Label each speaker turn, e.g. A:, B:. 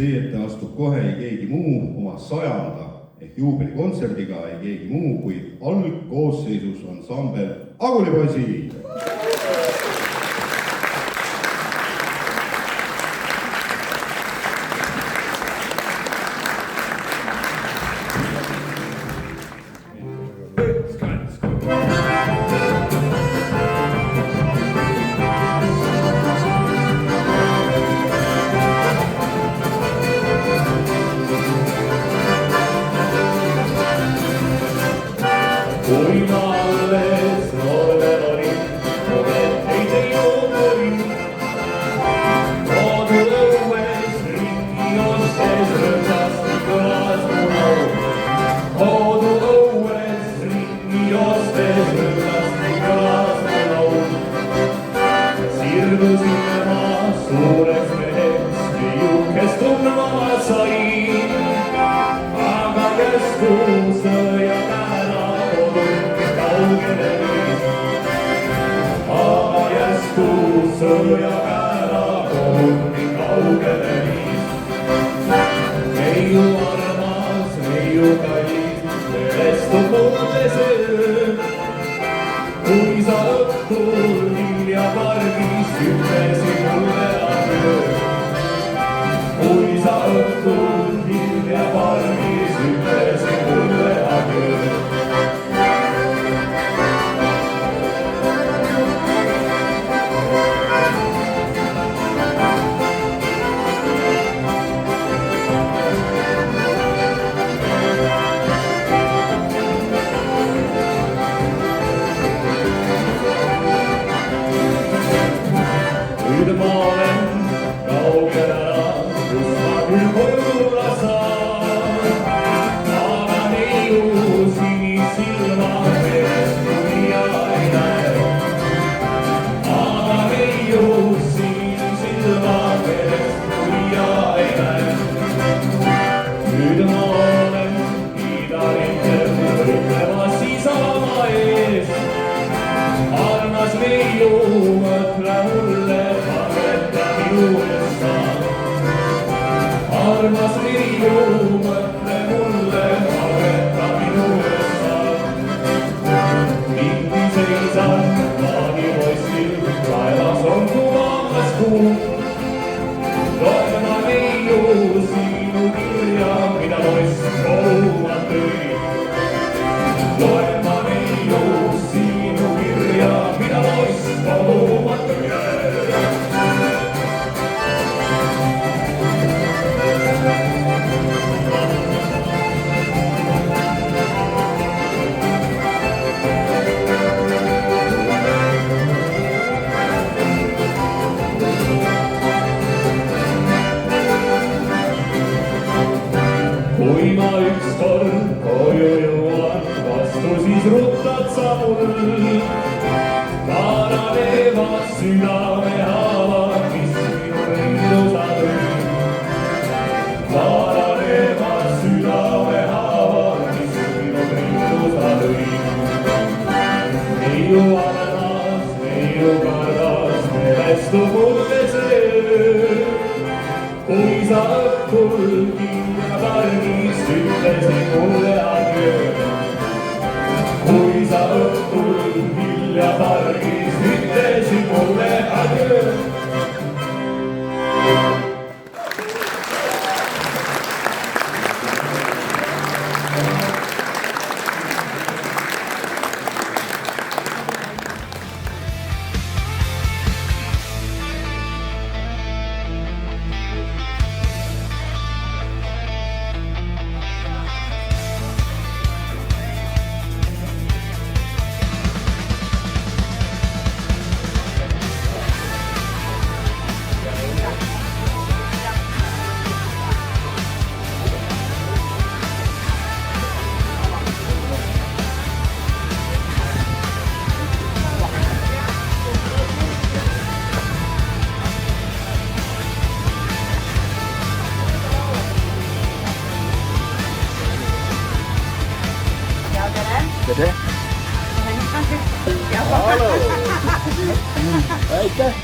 A: Teie ette astub kohe ei keegi muu oma 100. ehk juubelikontserdiga ei keegi muu kui algkoosseisus ansambel Agulipoisid.
B: neiu, mõtle mulle, vaheta minu eest sa. Armas neiu, mõtle mulle, vaheta minu eest sa. Tihti seisan plaanipostil, taevas on kuvamas kuu. Loen ma neiu sinu kirja, mida poiss kodumaalt tõi. Loen ma neiu sinu kirja, mida poiss kodumaalt tõi. Kui ma ükskord koju jõuan, vastu siis ruttad sa mul. Paranevad südamehaavad, mis minu rindu sa tõid. Paranevad südamehaavad, mis minu rindu sa tõid. Neiu armas, neiu kardas, mälestub mulle see öö. Kui sa õhtul pargis ütlesid mulle adjöö. Kui sa õhtul hilja pargis ütlesid mulle adjöö.
C: Tere! Halo! Aitäh!